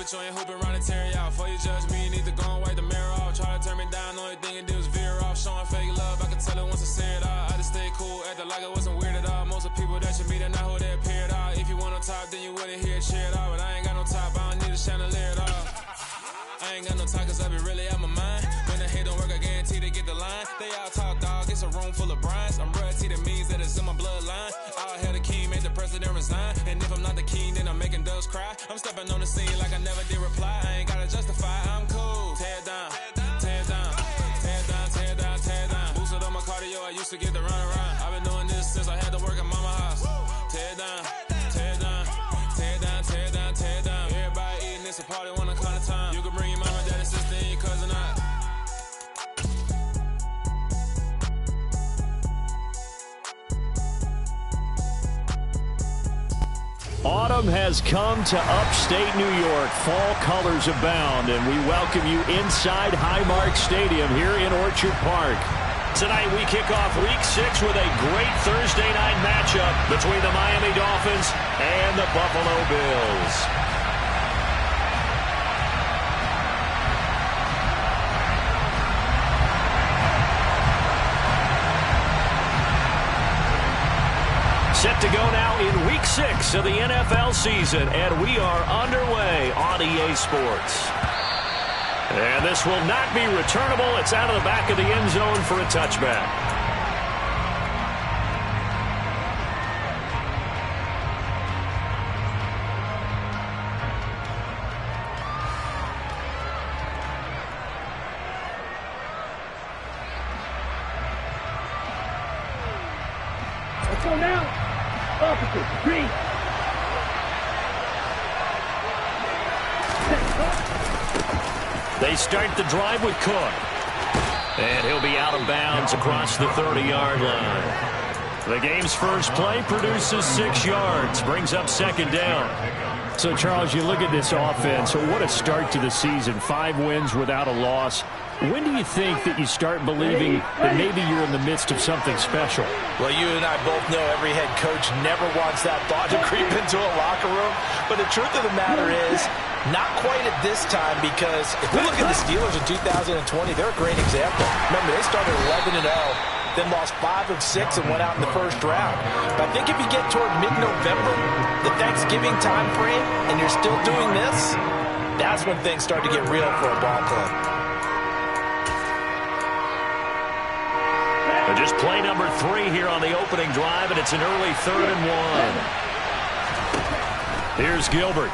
bitch, you ain't hooping around and tear you out. Before you judge me, you need to go and wipe the mirror off. Try to turn me down, the only thing you did was veer off. Showing fake love, I can tell it once I say it all. I just stay cool, acting like it wasn't weird at all. Most of the people that you meet are not who they appear at all. If you want on top, then you wouldn't hear it cheer at all. But I ain't got no top, I don't need a chandelier at all. I ain't got no time cause I be really out my mind. When the hate don't work, I guarantee to get the line. They all talk dog, it's a room full of brines. I'm royalty, that means that it's in my bloodline. All hail the king, made the president resign. And if I'm not the king, then I'm making doves cry. I'm stepping on the scene like I never did reply. I ain't gotta justify, I'm cool. Tear down, tear down, tear down, tear down, tear down. Boosted on my cardio, I used to get the run around. I've been doing this since I had to work at mama house. Tear down, tear down, tear down, tear down, tear down. Everybody eating, it's a party, one o'clock of time. You can bring your mama, daddy, sister, and your cousin out. Autumn has come to upstate New York. Fall colors abound, and we welcome you inside Highmark Stadium here in Orchard Park. Tonight we kick off Week 6 with a great Thursday night matchup between the Miami Dolphins and the Buffalo Bills. Set to go now in Week 6 of the NFL season, and we are underway on EA Sports. And this will not be returnable. It's out of the back of the end zone for a touchback. Let's go now. Officer, green. They start the drive with Cook. And he'll be out of bounds across the 30-yard line. The game's first play produces 6 yards, brings up second down. So, Charles, you look at this offense, so what a start to the season. 5 wins without a loss. When do you think that you start believing that maybe you're in the midst of something special? Well, you and I both know every head coach never wants that thought to creep into a locker room. But the truth of the matter is, not quite at this time, because if we look at the Steelers in 2020, they're a great example. Remember, they started 11-0, then lost 5 of 6 and went out in the first round. But I think if you get toward mid-November, the Thanksgiving time frame, and you're still doing this, that's when things start to get real for a ball club. Just play number 3 here on the opening drive, and it's an early 3rd and 1. Here's Gilbert.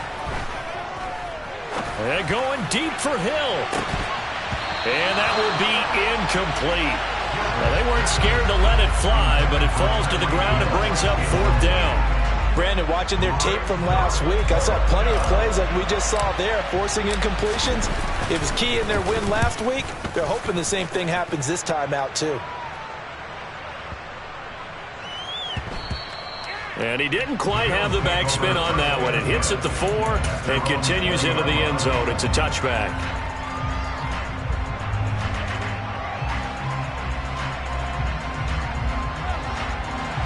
And going deep for Hill. And that will be incomplete. Well, they weren't scared to let it fly, but it falls to the ground and brings up 4th down. Brandon, watching their tape from last week, I saw plenty of plays like we just saw there, forcing incompletions. It was key in their win last week. They're hoping the same thing happens this time out, too. And he didn't quite have the backspin on that one. It hits at the 4 and continues into the end zone. It's a touchback.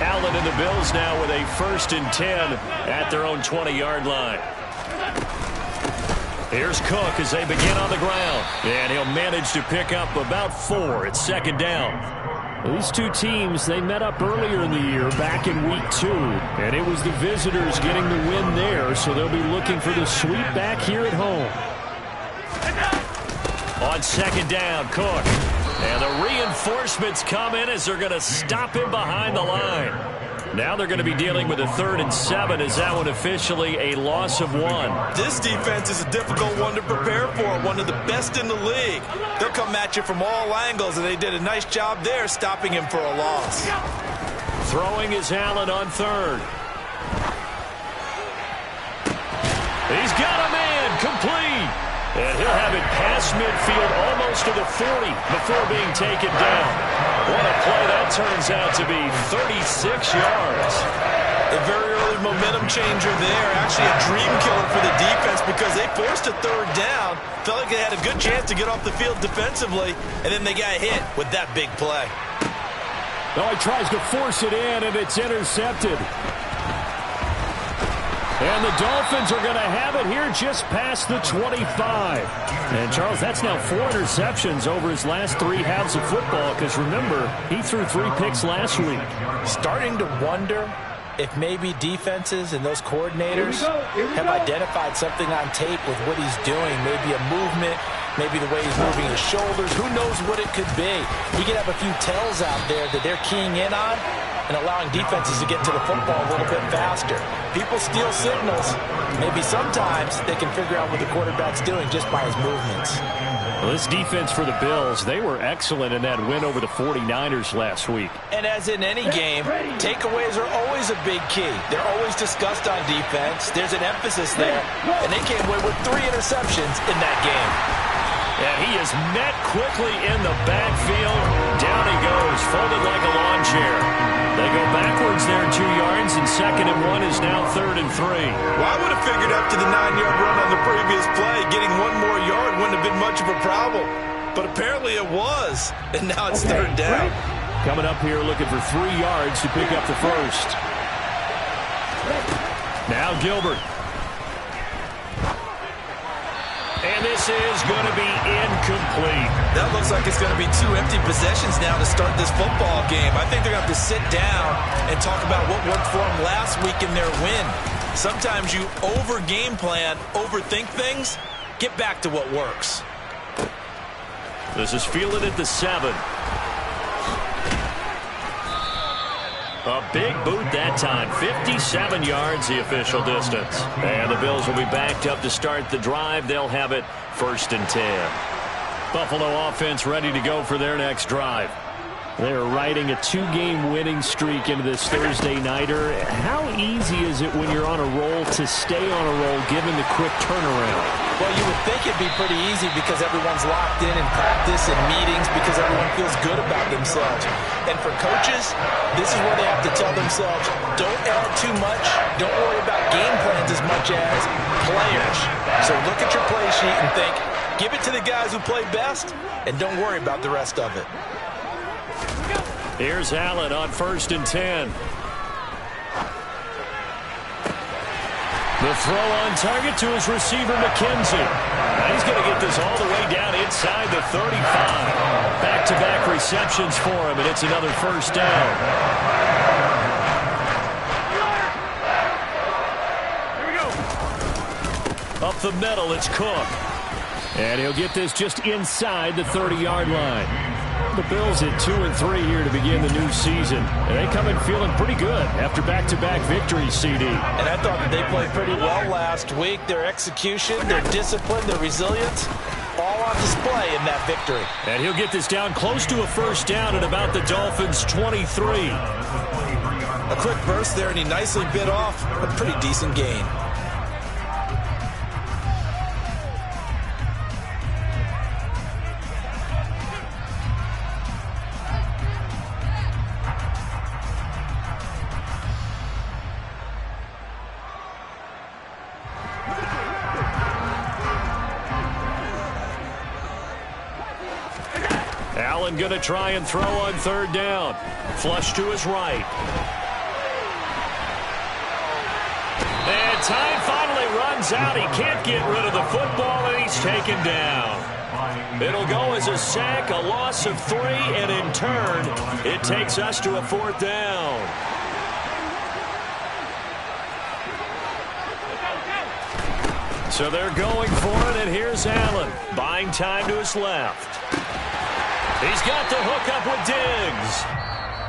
Allen and the Bills now with a 1st and 10 at their own 20-yard line. Here's Cook as they begin on the ground. And he'll manage to pick up about 4. It's 2nd down. These two teams, they met up earlier in the year, back in Week 2, and it was the visitors getting the win there, so they'll be looking for the sweep back here at home. On 2nd down, Cook. And the reinforcements come in as they're going to stop him behind the line. Now they're going to be dealing with a 3rd and 7. Is that one officially a loss of 1? This defense is a difficult one to prepare for, one of the best in the league. They'll come at you from all angles, and they did a nice job there stopping him for a loss. Throwing is Allen on 3rd. He's got a man, complete. And he'll have it past midfield almost to the 40 before being taken down. What a play that turns out to be, 36 yards. A very early momentum changer there, actually a dream killer for the defense because they forced a 3rd down, felt like they had a good chance to get off the field defensively, and then they got hit with that big play. Oh, he tries to force it in, and it's intercepted. And the Dolphins are going to have it here just past the 25. And, Charles, that's now 4 interceptions over his last 3 halves of football because, remember, he threw 3 picks last week. Starting to wonder if maybe defenses and those coordinators have identified something on tape with what he's doing, maybe a movement, maybe the way he's moving his shoulders. Who knows what it could be? We could have a few tells out there that they're keying in on and allowing defenses to get to the football a little bit faster. People steal signals. Maybe sometimes they can figure out what the quarterback's doing just by his movements. Well, this defense for the Bills, they were excellent in that win over the 49ers last week. And as in any game, takeaways are always a big key. They're always discussed on defense. There's an emphasis there, and they came away with 3 interceptions in that game. And he is met quickly in the backfield. Down he goes, folded like a lawn chair. They go backwards there 2 yards, and 2nd and 1 is now 3rd and 3. Well, I would have figured after the 9-yard run on the previous play, getting 1 more yard wouldn't have been much of a problem. But apparently it was, and now it's 3rd down. Coming up here looking for 3 yards to pick up the first. Now Gilbert. And this is going to be incomplete. That looks like it's going to be 2 empty possessions now to start this football game. I think they're going to have to sit down and talk about what worked for them last week in their win. Sometimes you over-game plan, overthink things. Get back to what works. This is fielded at the 7. A big boot that time. 57 yards the official distance. And the Bills will be backed up to start the drive. They'll have it 1st and 10. Buffalo offense ready to go for their next drive. They're riding a 2-game winning streak into this Thursday nighter. How easy is it when you're on a roll to stay on a roll given the quick turnaround? Well, you would think it'd be pretty easy because everyone's locked in practice and meetings because everyone feels good about themselves. And for coaches, this is where they have to tell themselves, don't add too much, don't worry about game plans as much as players. So look at your play sheet and think, give it to the guys who play best, and don't worry about the rest of it. Here's Allen on 1st and 10. The throw on target to his receiver, McKenzie. Now he's going to get this all the way down inside the 35. Back-to-back receptions for him, and it's another 1st down. Here we go. Up the middle, it's Cook. And he'll get this just inside the 30-yard line. The Bills at 2-3 here to begin the new season. And they come in feeling pretty good after back-to-back victories, CD. And I thought that they played pretty well last week. Their execution, their discipline, their resilience, all on display in that victory. And he'll get this down close to a 1st down at about the Dolphins' 23. A quick burst there, and he nicely bit off a pretty decent gain. Allen going to try and throw on 3rd down. Flush to his right. And time finally runs out. He can't get rid of the football, and he's taken down. It'll go as a sack, a loss of 3, and in turn, it takes us to a 4th down. So they're going for it, and here's Allen, buying time to his left. He's got the hook up with Diggs.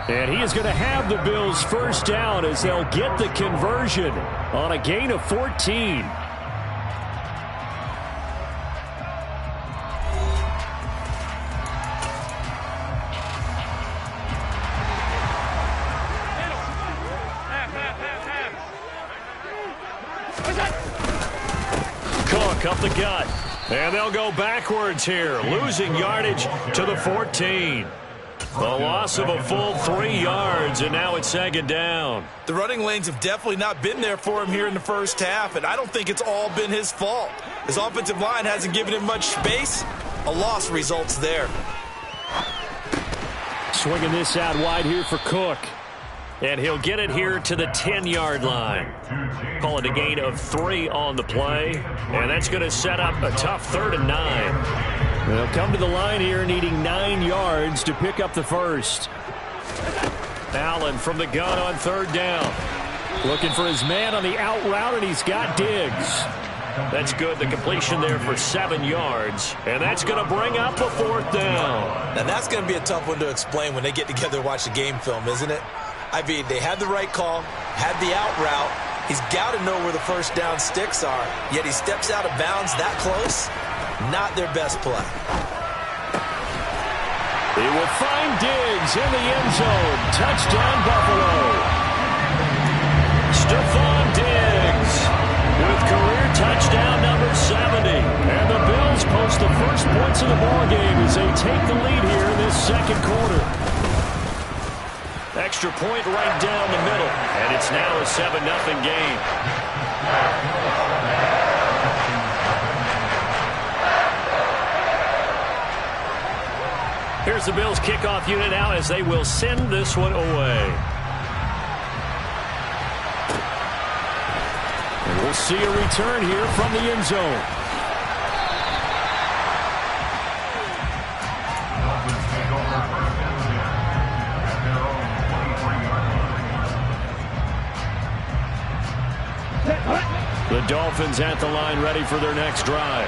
And he is going to have the Bills' 1st down as they'll get the conversion on a gain of 14. Cook up the gut. And they'll go backwards here, losing yardage to the 14. The loss of a full 3 yards, and now it's 2nd down. The running lanes have definitely not been there for him here in the 1st half, and I don't think it's all been his fault. His offensive line hasn't given him much space. A loss results there. Swinging this out wide here for Cook. And he'll get it here to the 10-yard line. Call it a gain of 3 on the play. And that's going to set up a tough 3rd and 9. They'll come to the line here needing 9 yards to pick up the first. Allen from the gun on 3rd down. Looking for his man on the out route, and he's got Diggs. That's good. The completion there for 7 yards. And that's going to bring up a 4th down. Now, that's going to be a tough one to explain when they get together and watch the game film, isn't it? I mean, they had the right call, had the out route. He's got to know where the first down sticks are, yet he steps out of bounds that close. Not their best play. He will find Diggs in the end zone. Touchdown, Buffalo. Stephon Diggs with career touchdown number 70. And the Bills post the first points of the ballgame as they take the lead here in this second quarter. Extra point right down the middle. And it's now a 7-0 game. Here's the Bills kickoff unit now as they will send this one away. And we'll see a return here from the end zone. The Dolphins at the line ready for their next drive.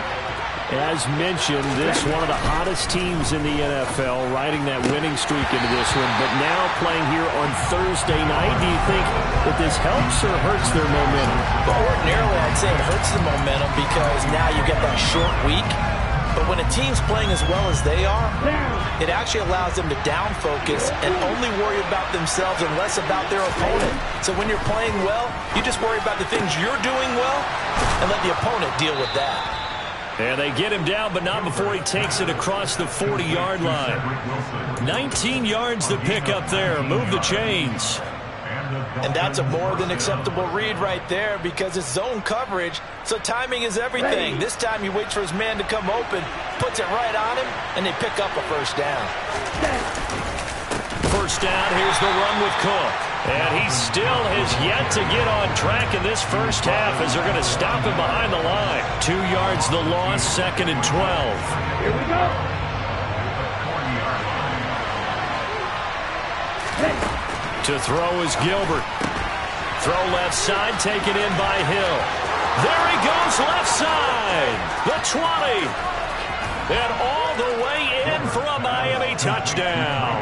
As mentioned, this is one of the hottest teams in the NFL, riding that winning streak into this one. But now playing here on Thursday night, do you think that this helps or hurts their momentum? Well, ordinarily, I'd say it hurts the momentum because now you get that short week. But when a team's playing as well as they are, it actually allows them to down focus and only worry about themselves and less about their opponent. So when you're playing well, you just worry about the things you're doing well and let the opponent deal with that. And they get him down, but not before he takes it across the 40-yard line. 19 yards to pick up there. Move the chains. And that's a more than acceptable read right there because it's zone coverage, so timing is everything. This time he waits for his man to come open, puts it right on him, and they pick up a first down. First down, here's the run with Cook. And he still has yet to get on track in this first half as they're going to stop him behind the line. 2 yards the loss, 2nd and 12. Here we go. To throw is Gilbert. Throw left side, taken in by Hill. There he goes, left side. The 20. And all the way in for a Miami touchdown.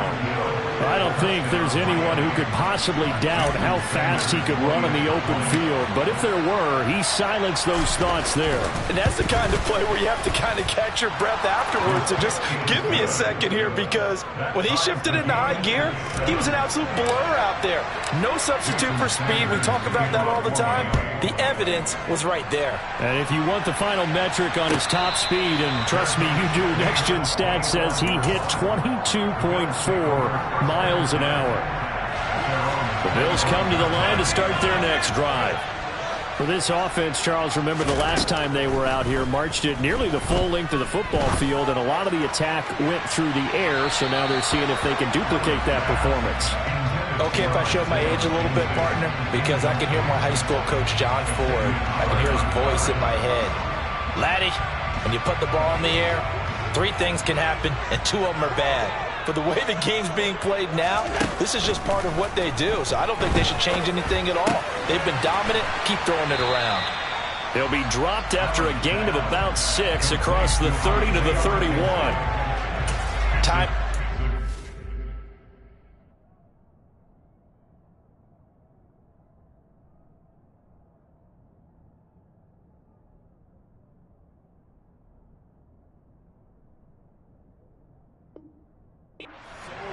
I don't think there's anyone who could possibly doubt how fast he could run in the open field. But if there were, he silenced those thoughts there. And that's the kind of play where you have to kind of catch your breath afterwards and just give me a second here because when he shifted into high gear, he was an absolute blur out there. No substitute for speed. We talk about that all the time. The evidence was right there. And if you want the final metric on his top speed, and trust me, you do, Next Gen Stats says he hit 22.4 miles an hour. The Bills come to the line to start their next drive. For this offense, Charles, remember the last time they were out here, marched it nearly the full length of the football field, and a lot of the attack went through the air, so now they're seeing if they can duplicate that performance. Okay, if I show my age a little bit, partner, because I can hear my high school coach, John Ford. I can hear his voice in my head. Laddie, when you put the ball in the air, 3 things can happen, and 2 of them are bad. But the way the game's being played now, this is just part of what they do. So I don't think they should change anything at all. They've been dominant. Keep throwing it around. He'll be dropped after a gain of about 6 across the 30 to the 31. Time.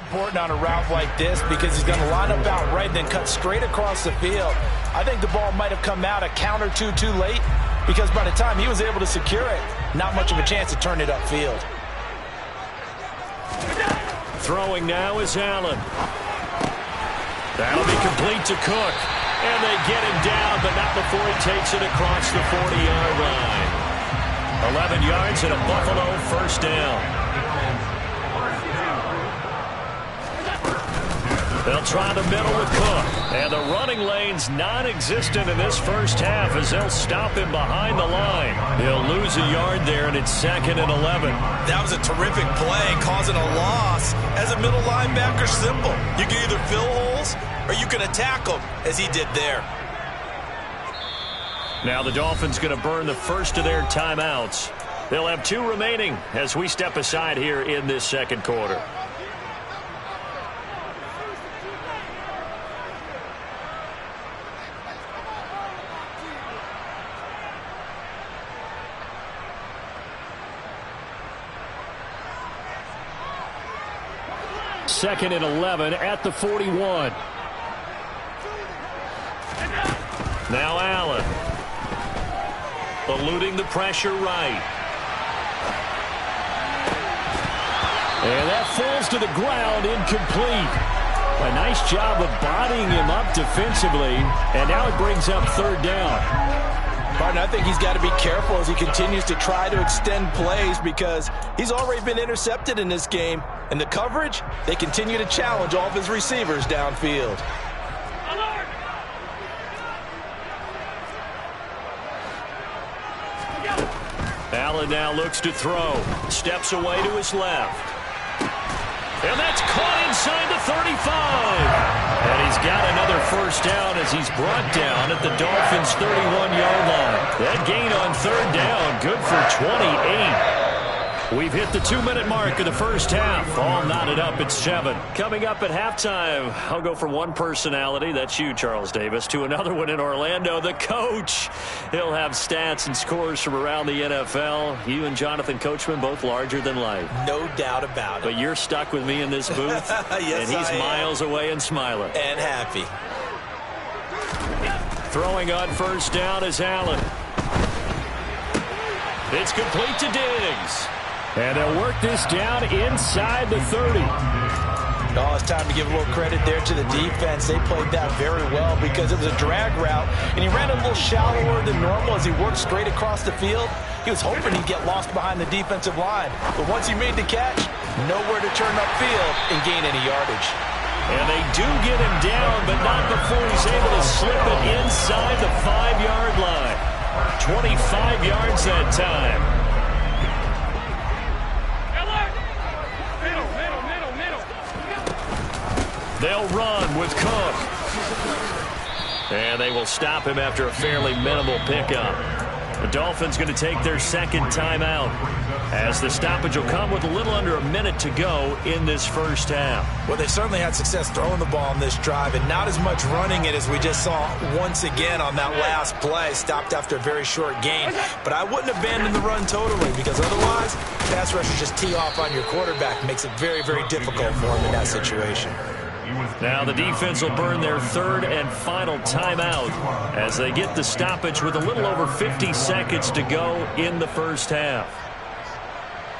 Important on a route like this because he's going to line up out right and then cut straight across the field. I think the ball might have come out a count or two too late because by the time he was able to secure it, not much of a chance to turn it upfield. Throwing now is Allen. That'll be complete to Cook. And they get him down, but not before he takes it across the 40-yard line. 11 yards and a Buffalo first down. They'll try the middle with Cook. And the running lane's non-existent in this first half as they'll stop him behind the line. He'll lose a yard there, and it's 2nd and 11. That was a terrific play, causing a loss. As a middle linebacker, simple. You can either fill holes or you can attack them, as he did there. Now the Dolphins going to burn the first of their timeouts. They'll have 2 remaining as we step aside here in this second quarter. Second and 11 at the 41. Now Allen. Eluding the pressure right. And that falls to the ground, incomplete. A nice job of bodying him up defensively. And now it brings up 3rd down. Martin, I think he's got to be careful as he continues to try to extend plays because he's already been intercepted in this game. And the coverage, they continue to challenge all of his receivers downfield. Allen now looks to throw. Steps away to his left. And that's caught inside the 35. And he's got another first down as he's brought down at the Dolphins' 31-yard line. That gain on 3rd down, good for 28. We've hit the 2-minute mark of the first half. All knotted up at 7. Coming up at halftime, I'll go from one personality, that's you, Charles Davis, to another one in Orlando, the coach. He'll have stats and scores from around the NFL. You and Jonathan Coachman, both larger than life. No doubt about it. But you're stuck with me in this booth, yes, and he's miles away and smiling. And happy. Throwing on first down is Allen. It's complete to Diggs. And they'll work this down inside the 30. Oh, it's time to give a little credit there to the defense. They played that very well because it was a drag route, and he ran a little shallower than normal as he worked straight across the field. He was hoping he'd get lost behind the defensive line. But once he made the catch, nowhere to turn upfield and gain any yardage. And they do get him down, but not before he's able to slip it inside the 5-yard line. 25 yards that time. They'll run with Cook. And they will stop him after a fairly minimal pickup. The Dolphins going to take their 2nd timeout as the stoppage will come with a little under a minute to go in this first half. Well, they certainly had success throwing the ball on this drive and not as much running it as we just saw once again on that last play. Stopped after a very short gain. But I wouldn't abandon the run totally because otherwise pass rushers just tee off on your quarterback. Makes it very, very difficult for him in that situation. Now the defense will burn their 3rd and final timeout as they get the stoppage with a little over 50 seconds to go in the first half.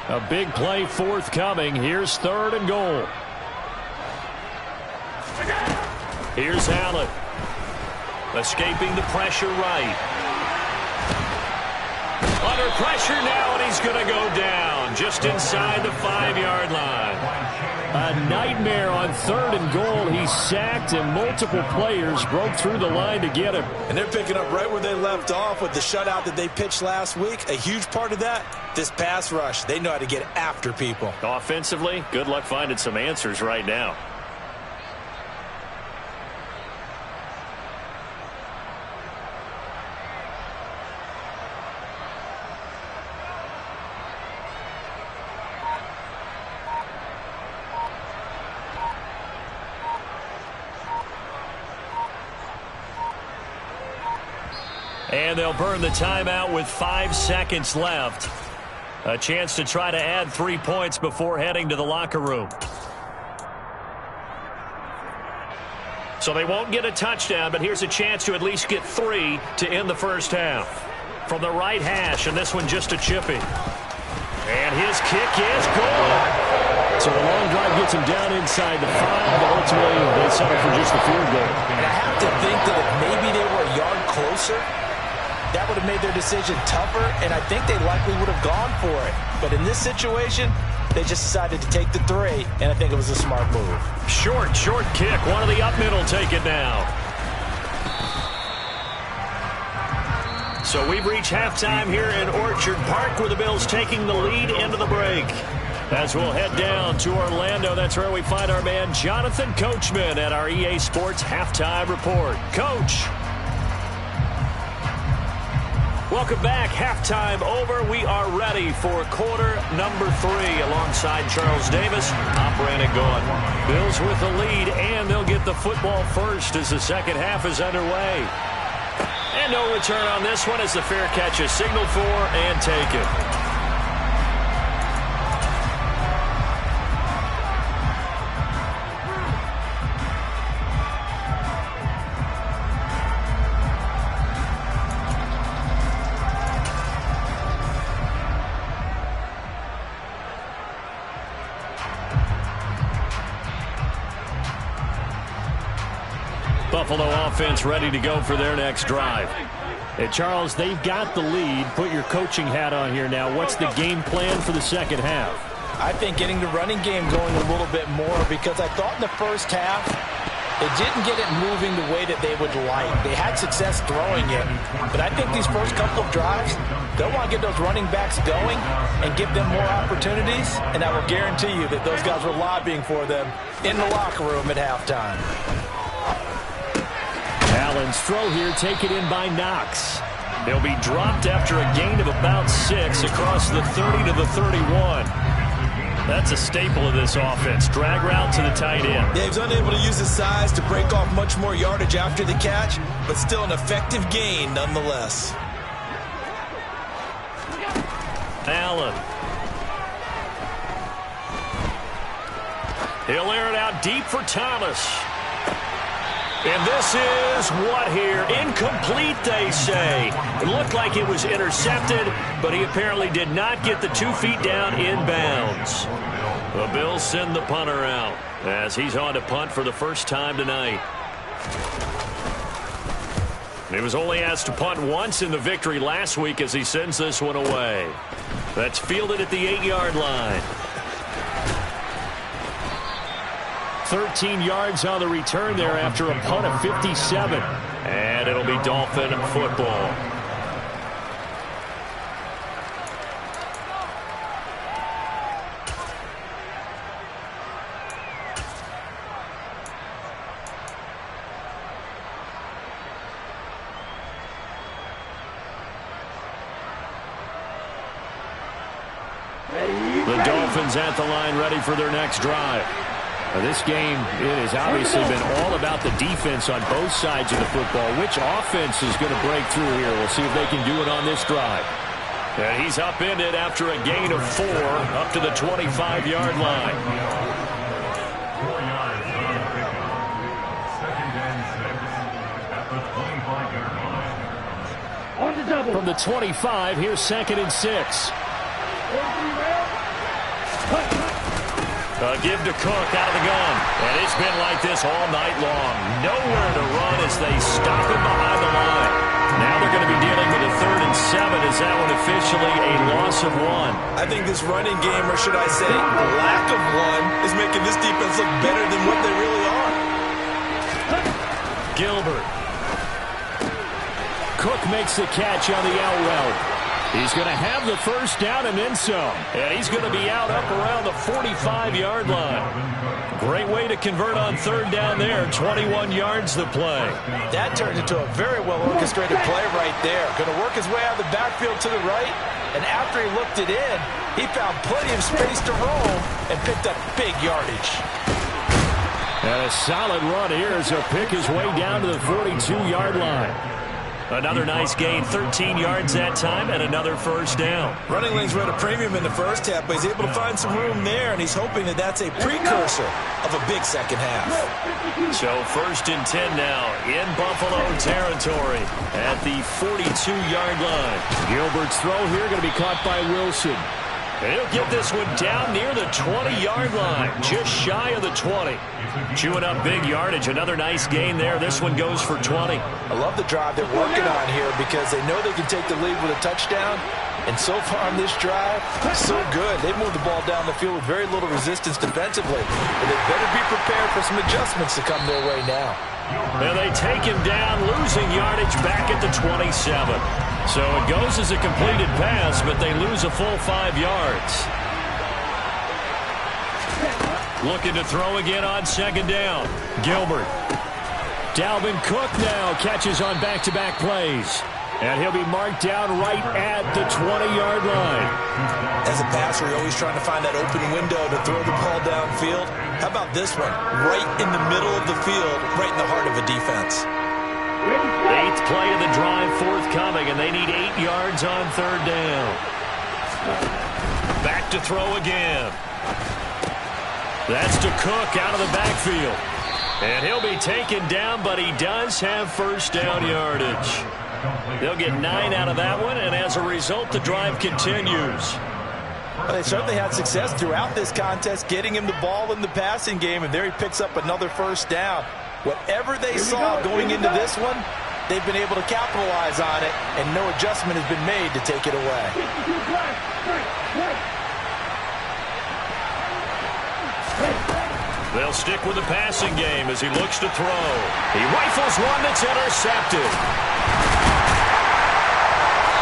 A big play forthcoming. Here's 3rd and goal. Here's Allen. Escaping the pressure right. Under pressure now, and he's going to go down just inside the 5-yard line. A nightmare on 3rd and goal. He's sacked, and multiple players broke through the line to get him. And they're picking up right where they left off with the shutout that they pitched last week. A huge part of that, this pass rush. They know how to get after people. Offensively, good luck finding some answers right now. And they'll burn the timeout with 5 seconds left. A chance to try to add 3 points before heading to the locker room. So they won't get a touchdown, but here's a chance to at least get 3 to end the first half. From the right hash, and this one just a chippy. And his kick is good. So the long drive gets him down inside the 5, but ultimately they settle for just the field goal. And I have to think that if maybe they were a yard closer, that would have made their decision tougher, and I think they likely would have gone for it. But in this situation, They just decided to take the 3, and I think it was a smart move. Short kick. One of the up middle take it now. So we've reached halftime here in Orchard Park, where the Bills taking the lead into the break. As we'll head down to Orlando, that's where we find our man Jonathan Coachman at our EA Sports Halftime Report. Coach. Welcome back. Halftime over. We are ready for quarter number 3 alongside Charles Davis. I'm Brandon Gaughan. Bills with the lead, and they'll get the football first as the second half is underway. And no return on this one as the fair catch is signaled for and taken. Buffalo offense ready to go for their next drive. Hey, Charles, they've got the lead. Put your coaching hat on here now. What's the game plan for the second half? I think getting the running game going a little bit more, because I thought in the first half they didn't get it moving the way that they would like. They had success throwing it, but I think these first couple of drives, they'll want to get those running backs going and give them more opportunities, and I will guarantee you that those guys were lobbying for them in the locker room at halftime. Allen's throw here taken in by Knox. He'll be dropped after a gain of about 6 across the 30 to the 31. That's a staple of this offense. Drag route to the tight end. Yeah, he's unable to use his size to break off much more yardage after the catch, but still an effective gain nonetheless. Allen. He'll air it out deep for Thomas. And this is what here? Incomplete, they say. It looked like it was intercepted, but he apparently did not get the 2 feet down inbounds. The Bills send the punter out as he's on to punt for the first time tonight. He was only asked to punt once in the victory last week as he sends this one away. That's fielded at the 8-yard line. 13 yards on the return there after a punt of 57. And it'll be Dolphin football. The Dolphins at the line ready for their next drive. This game, it has obviously been all about the defense on both sides of the football. Which offense is going to break through here? We'll see if they can do it on this drive. And he's upended after a gain of 4 up to the 25-yard line. From the 25, here's 2nd and 6. Give to Cook out of the gun. And it's been like this all night long. Nowhere to run as they stop him behind the line. Now they're going to be dealing with a 3rd and 7. Is that one officially a loss of 1? I think this running game, or should I say lack of 1, is making this defense look better than what they really are. Gilbert. Cook makes the catch on the out route. He's going to have the first down and then some. And he's going to be out up around the 45-yard line. Great way to convert on 3rd down there. 21 yards the play. That turned into a very well-orchestrated play right there. Going to work his way out of the backfield to the right. And after he looked it in, he found plenty of space to roam and picked up big yardage. And a solid run here as he'll pick his way down to the 42-yard line. Another nice gain, 13 yards that time, and another first down. Running lanes were at a premium in the first half, but he's able to find some room there, and he's hoping that that's a precursor of a big second half. So 1st and 10 now in Buffalo territory at the 42-yard line. Gilbert's throw here going to be caught by Wilson. And he'll get this one down near the 20-yard line, just shy of the 20. Chewing up big yardage. Another nice gain there. This one goes for 20. I love the drive they're working on here because they know they can take the lead with a touchdown, And so far on this drive, so good. They moved the ball down the field with very little resistance defensively. But they better be prepared for some adjustments to come their way now. And they take him down, losing yardage back at the 27. So it goes as a completed pass, but they lose a full 5 yards. Looking to throw again on second down. Gilbert. Dalvin Cook now catches on back-to-back plays. And he'll be marked down right at the 20-yard line. As a passer, you're always trying to find that open window to throw the ball downfield. How about this one? Right in the middle of the field, right in the heart of a defense. 8th play of the drive forthcoming, and they need 8 yards on third down. Back to throw again. That's to Cook out of the backfield. And he'll be taken down, but he does have first down yardage. They'll get 9 out of that one, and as a result, the drive continues. Well, they certainly had success throughout this contest, getting him the ball in the passing game, and there he picks up another first down. Whatever they saw going into this one, they've been able to capitalize on it, and no adjustment has been made to take it away. They'll stick with the passing game as he looks to throw. He rifles one that's intercepted.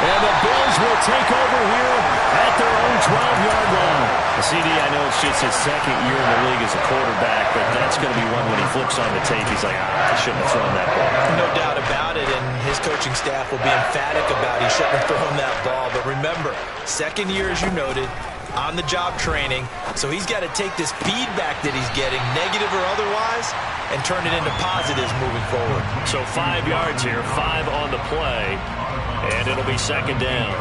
And the Bills will take over here at their own 12-yard line. CD, I know it's just his second year in the league as a quarterback, but that's going to be one when he flips on the tape. He's like, I shouldn't have thrown that ball. No doubt about it, and his coaching staff will be emphatic about he shouldn't have thrown that ball. But remember, second year, as you noted, on-the-job training, so he's got to take this feedback that he's getting, negative or otherwise, and turn it into positives moving forward. So 5 yards here, 5 on the play, and it'll be second down.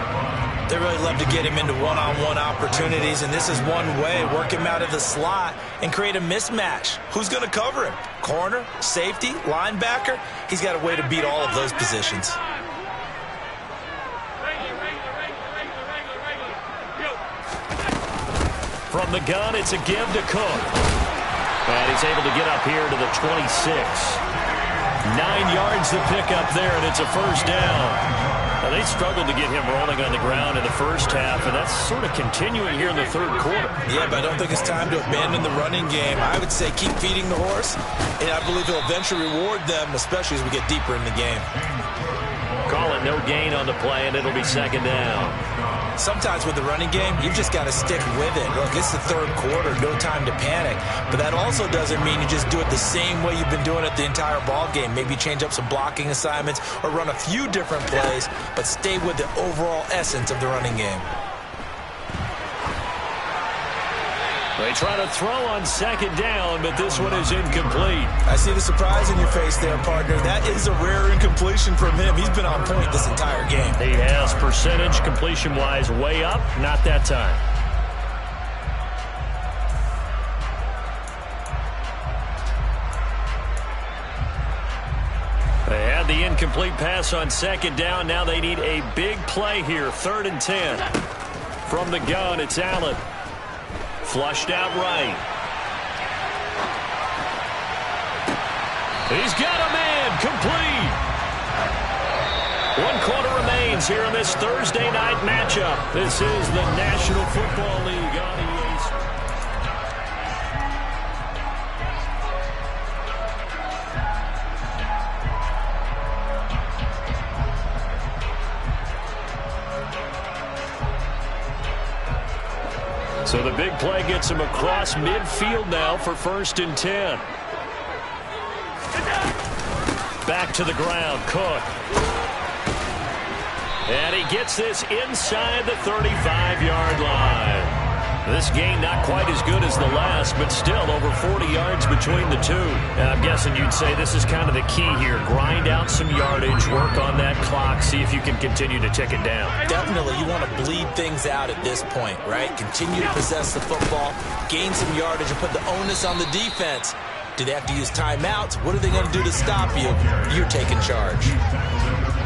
They really love to get him into one-on-one opportunities, and this is one way. Work him out of the slot and create a mismatch. Who's going to cover him? Corner, safety, linebacker? He's got a way to beat all of those positions. From the gun, it's a give to Cook. And he's able to get up here to the 26. 9 yards to pick up there, and it's a first down. Now, they struggled to get him rolling on the ground in the first half, and that's sort of continuing here in the third quarter. Yeah, but I don't think it's time to abandon the running game. I would say keep feeding the horse, and I believe he'll eventually reward them, especially as we get deeper in the game. Call it no gain on the play, and it'll be second down. Sometimes with the running game, you've just got to stick with it. Look, it's the third quarter, no time to panic. But that also doesn't mean you just do it the same way you've been doing it the entire ball game. Maybe change up some blocking assignments or run a few different plays, but stay with the overall essence of the running game. They try to throw on second down, but this one is incomplete. I see the surprise in your face there, partner. That is a rare incompletion from him. He's been on point this entire game. He has percentage completion-wise way up, not that time. They had the incomplete pass on second down. Now they need a big play here, 3rd and 10. From the gun, it's Allen. Flushed out right. He's got a man, complete. 1 quarter remains here in this Thursday night matchup. This is the National Football League on EA Sports. So the big play gets him across midfield now for 1st and 10. Back to the ground, Cook. And he gets this inside the 35-yard line. This game not quite as good as the last, but still over 40 yards between the two. And I'm guessing you'd say this is kind of the key here. Grind out some yardage, work on that clock, see if you can continue to tick it down. Definitely, you want to bleed things out at this point, right? Continue to possess the football, gain some yardage, and put the onus on the defense. Do they have to use timeouts? What are they going to do to stop you? You're taking charge.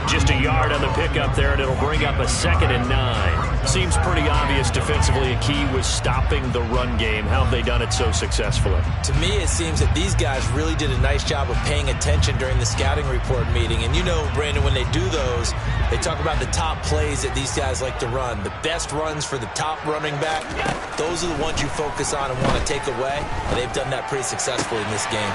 Just a yard on the pickup there, and it'll bring up a 2nd and 9. Seems pretty obvious defensively a key was stopping the run game. How have they done it so successfully? To me, it seems that these guys really did a nice job of paying attention during the scouting report meeting. And you know, Brandon, when they do those, they talk about the top plays that these guys like to run. The best runs for the top running back, those are the ones you focus on and want to take away. And they've done that pretty successfully in this game.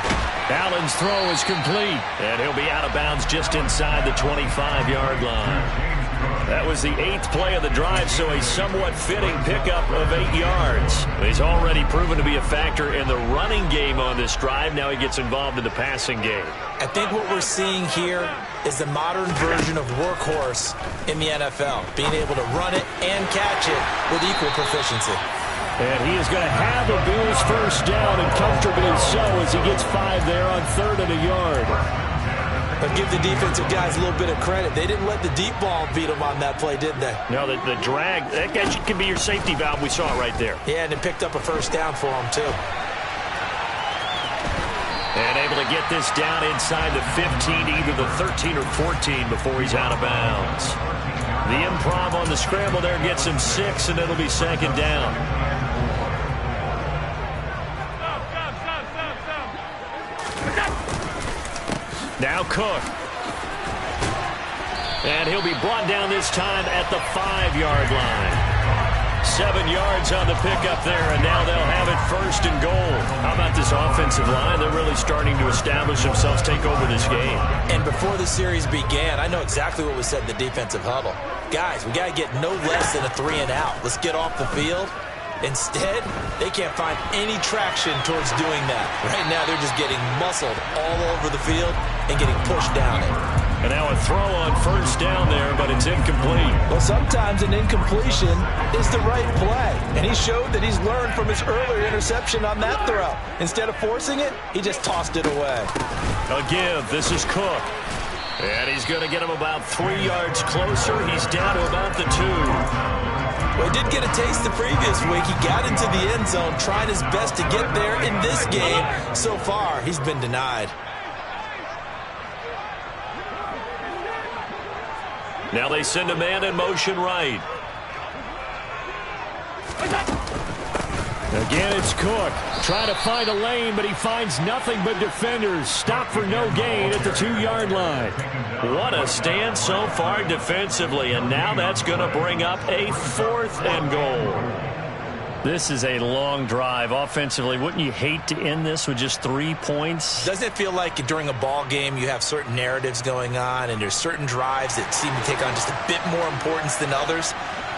Allen's throw is complete. And he'll be out of bounds just inside the 25-yard line. That was the 8th play of the drive, so a somewhat fitting pickup of 8 yards. He's already proven to be a factor in the running game on this drive. Now he gets involved in the passing game. I think what we're seeing here is the modern version of workhorse in the NFL, being able to run it and catch it with equal proficiency. And he is going to have a Bills first down, and comfortably so as he gets 5 there on 3rd and a yard. But give the defensive guys a little bit of credit. They didn't let the deep ball beat them on that play, did they? No, the drag, that can be your safety valve. We saw it right there. Yeah, and it picked up a first down for them, too. And able to get this down inside the 15, either the 13 or 14 before he's out of bounds. The improv on the scramble there gets him 6, and it'll be 2nd down. Now Cook. And he'll be brought down this time at the 5-yard line. 7 yards on the pickup there, and now they'll have it 1st and goal. How about this offensive line? They're really starting to establish themselves, take over this game. And before the series began, I know exactly what was said in the defensive huddle. Guys, we got to get no less than a 3 and out. Let's get off the field. Instead, they can't find any traction towards doing that. Right now, they're just getting muscled all over the field and getting pushed down it. And now a throw on 1st down there, but it's incomplete. Well, sometimes an incompletion is the right play. And he showed that he's learned from his earlier interception on that throw. Instead of forcing it, he just tossed it away. A give. This is Cook. And he's going to get him about 3 yards closer. He's down to about the 2. Well, he did get a taste the previous week. He got into the end zone, trying his best to get there in this game. So far, he's been denied. Now they send a man in motion right. Again, it's Cook. Trying to find a lane, but he finds nothing but defenders. Stop for no gain at the 2-yard line. What a stand so far defensively, and now that's going to bring up a 4th and goal. This is a long drive. Offensively, wouldn't you hate to end this with just 3 points? Doesn't it feel like during a ball game you have certain narratives going on and there's certain drives that seem to take on just a bit more importance than others?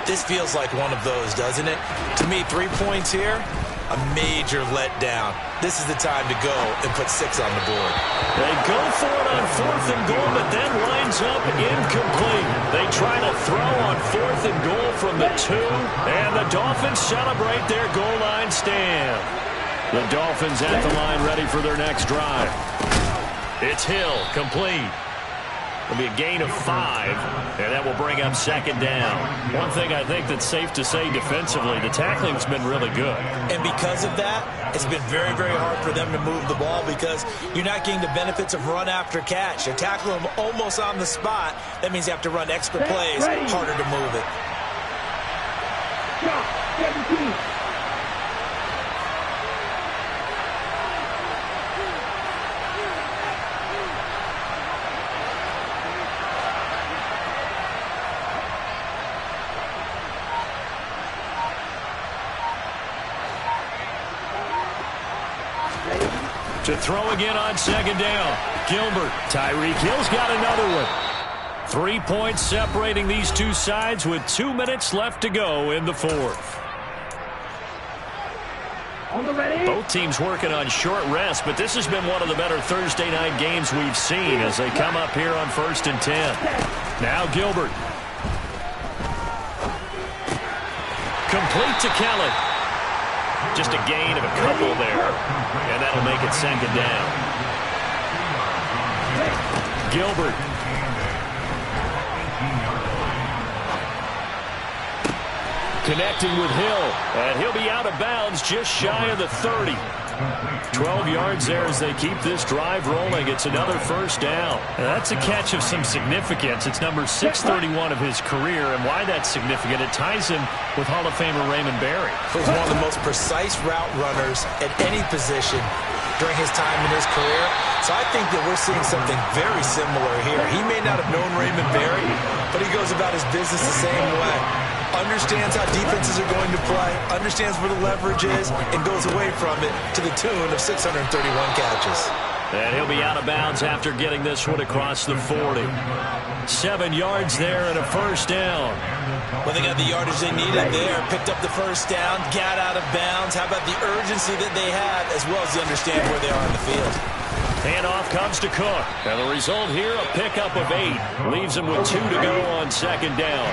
This feels like one of those, doesn't it? To me, 3 points here, a major letdown. This is the time to go and put 6 on the board. They go for it on 4th and goal, but then lines up incomplete. They try to throw on 4th and goal from the 2, and the Dolphins celebrate their goal line stand. The Dolphins at the line ready for their next drive. It's Hill, complete. It'll be a gain of 5, and that will bring up 2nd down. One thing I think that's safe to say defensively, the tackling's been really good. And because of that, it's been very, very hard for them to move the ball because you're not getting the benefits of run after catch. You're tackling them almost on the spot. That means you have to run extra plays, harder to move it. Drop, 17. To throw again on 2nd down. Gilbert. Tyreek Hill's got another one. 3 points separating these two sides with 2 minutes left to go in the 4th. Both teams working on short rest, but this has been one of the better Thursday night games we've seen as they come up here on 1st and 10. Now Gilbert. Complete to Kelly. Just a gain of a couple there, and that'll make it 2nd down. Gilbert. Connecting with Hill. And he'll be out of bounds just shy of the 30. 12 yards there as they keep this drive rolling. It's another first down. That's a catch of some significance. It's number 631 of his career, and why that's significant, it ties him with Hall of Famer Raymond Berry. He's one of the most precise route runners at any position during his time in his career. So I think that we're seeing something very similar here. He may not have known Raymond Berry, but he goes about his business the same way. Understands how defenses are going to play, understands where the leverage is, and goes away from it to the tune of 631 catches. And he'll be out of bounds after getting this one across the 40. 7 yards there and a first down. Well, they got the yardage they needed there, picked up the first down, got out of bounds. How about the urgency that they have, as well as they understand where they are on the field? Handoff comes to Cook. And the result here, a pickup of 8. Leaves him with 2 to go on second down.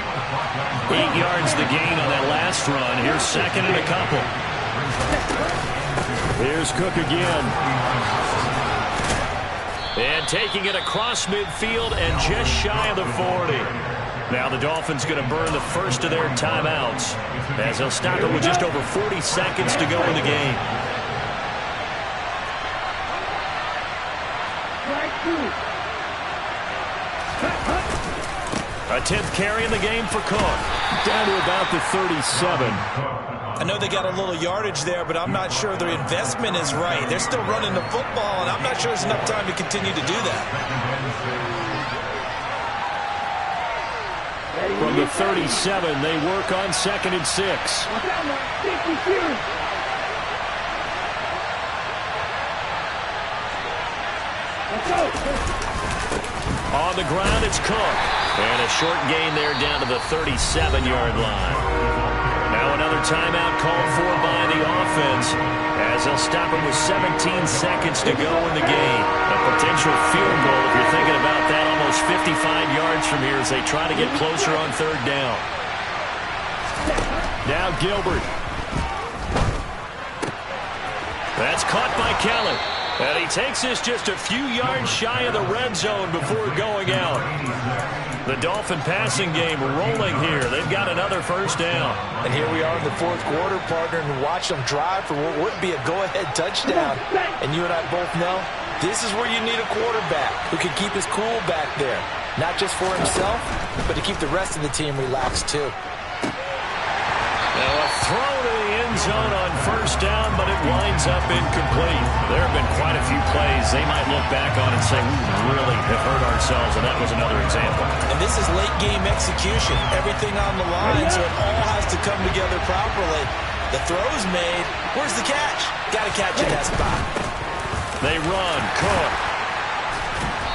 8 yards the gain on that last run. Here's second and a couple. Here's Cook again. And taking it across midfield and just shy of the 40. Now the Dolphins going to burn the first of their timeouts as they'll stop it with just over 40 seconds to go in the game. A 10th carry in the game for Cook. Down to about the 37. I know they got a little yardage there, but I'm not sure their investment is right. They're still running the football, and I'm not sure there's enough time to continue to do that. From the 37, they work on 2nd and 6. On the ground, it's Cook. And a short gain there down to the 37-yard line. Now another timeout called for by the offense as they'll stop him with 17 seconds to go in the game. A potential field goal, if you're thinking about that, almost 55 yards from here as they try to get closer on third down. Now Gilbert. That's caught by Kelly. And he takes this just a few yards shy of the red zone before going out. The Dolphin passing game rolling here. They've got another first down. And here we are in the fourth quarter, partner, and watch them drive for what would be a go-ahead touchdown. And you and I both know this is where you need a quarterback who can keep his cool back there. Not just for himself, but to keep the rest of the team relaxed too. Now a throw to the end zone on first down, but it winds up incomplete. There have been quite a few plays they might look back on and say, we really have hurt ourselves, and that was another example. And this is late-game execution. Everything on the line, so it all has to come together properly. The throw's made. Where's the catch? Got to catch in that spot. They run. Cook.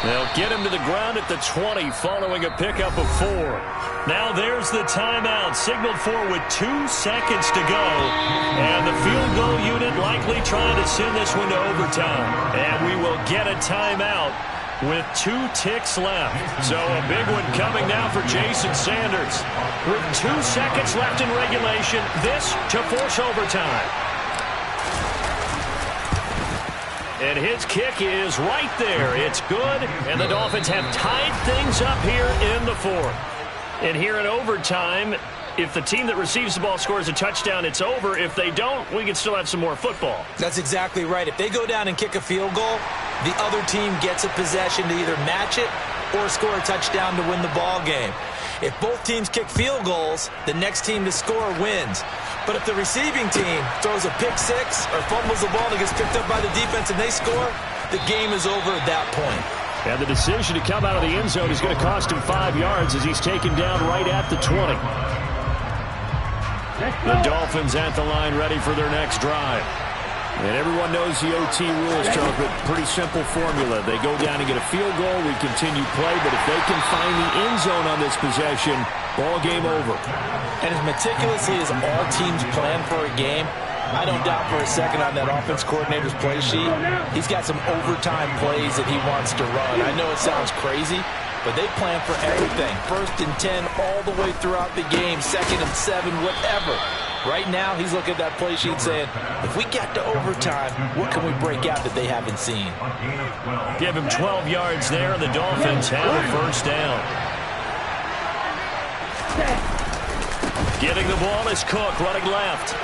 They'll get him to the ground at the 20 following a pickup of 4. Now there's the timeout, signaled for with 2 seconds to go. And the field goal unit likely trying to send this one to overtime. And we will get a timeout with 2 ticks left. So a big one coming now for Jason Sanders. With 2 seconds left in regulation, this to force overtime. And his kick is right there. It's good, and the Dolphins have tied things up here in the 4th. And here in overtime, if the team that receives the ball scores a touchdown, it's over. If they don't, we can still have some more football. That's exactly right. If they go down and kick a field goal, the other team gets a possession to either match it or score a touchdown to win the ball game. If both teams kick field goals, the next team to score wins. But if the receiving team throws a pick six or fumbles the ball that gets picked up by the defense and they score, the game is over at that point. And the decision to come out of the end zone is going to cost him 5 yards as he's taken down right at the 20. The Dolphins at the line ready for their next drive. And everyone knows the OT rules, Chuck, but pretty simple formula. They go down and get a field goal, we continue play, but if they can find the end zone on this possession, ball game over. And as meticulously as all teams plan for a game, I don't doubt for a second on that offense coordinator's play sheet, he's got some overtime plays that he wants to run. I know it sounds crazy, but they plan for everything. 1st and 10 all the way throughout the game, 2nd and 7, whatever. Right now, he's looking at that play sheet saying, if we get to overtime, what can we break out that they haven't seen? Give him 12 yards there, and the Dolphins have a first down. Getting the ball is Cook, running left.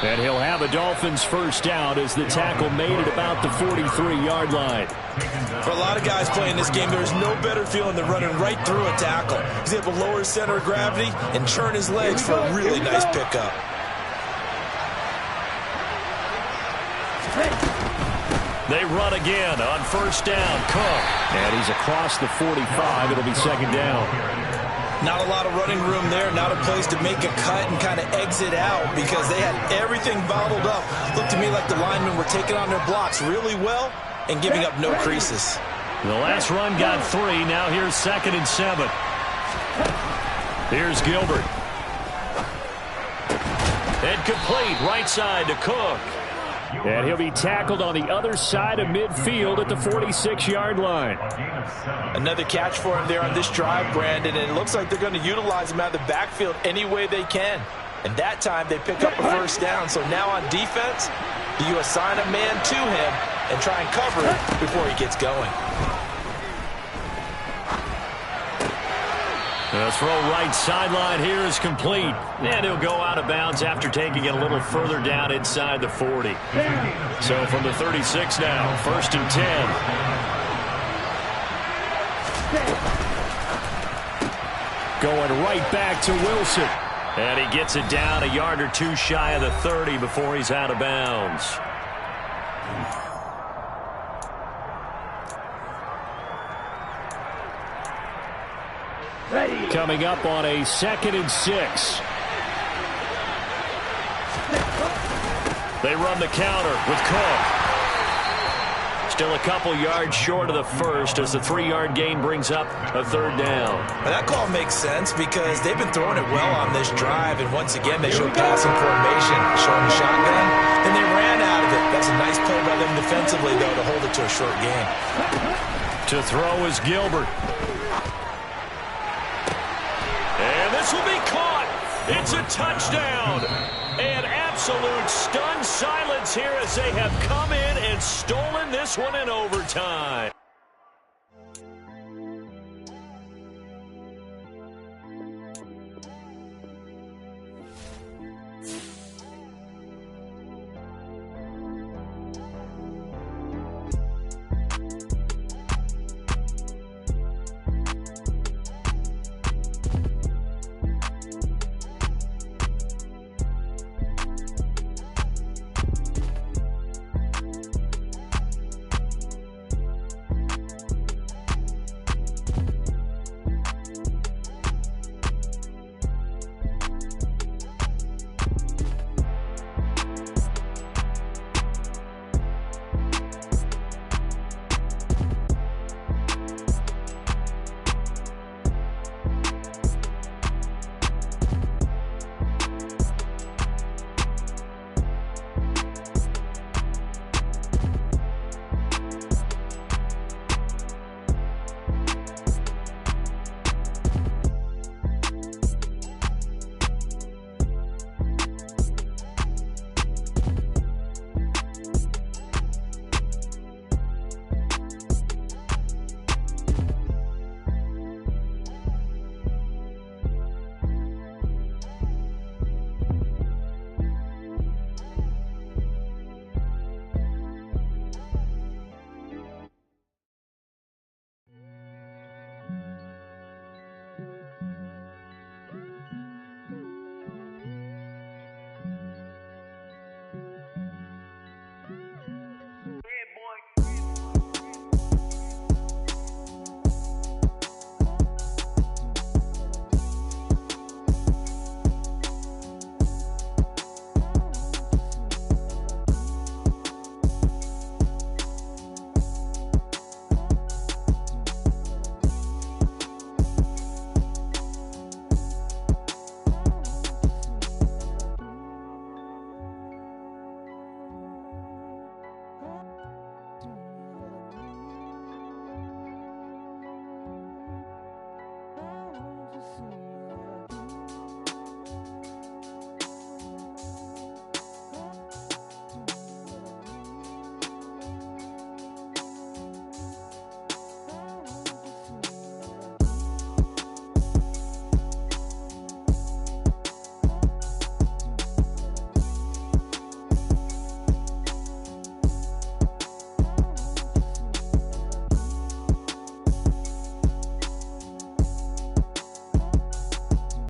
And he'll have a Dolphins first down as the tackle made at about the 43-yard line. For a lot of guys playing this game, there's no better feeling than running right through a tackle. He's able to lower his center of gravity and churn his legs for a really nice pickup. They run again on first down. Cook. And he's across the 45. It'll be second down. Not a lot of running room there. Not a place to make a cut and kind of exit out because they had everything bottled up. Looked to me like the linemen were taking on their blocks really well and giving up no creases. The last run got 3. Now here's 2nd and 7. Here's Gilbert. And complete right side to Cook. And he'll be tackled on the other side of midfield at the 46-yard line. Another catch for him there on this drive, Brandon, and it looks like they're going to utilize him out of the backfield any way they can. And that time they pick up a first down. So now on defense, you assign a man to him and try and cover it before he gets going. The throw right sideline here is complete. And he'll go out of bounds after taking it a little further down inside the 40. So from the 36 now, 1st and 10. Going right back to Wilson. And he gets it down a yard or 2 shy of the 30 before he's out of bounds. Coming up on a 2nd and 6. They run the counter with Cook. Still a couple yards short of the first as the 3-yard gain brings up a 3rd down. Well, that call makes sense because they've been throwing it well on this drive, and once again they showed passing formation, showing the shotgun, and they ran out of it. That's a nice play by them defensively, though, to hold it to a short gain. To throw is Gilbert. And this will be caught. It's a touchdown. And absolute stunned silence here as they have come in and stolen this one in overtime.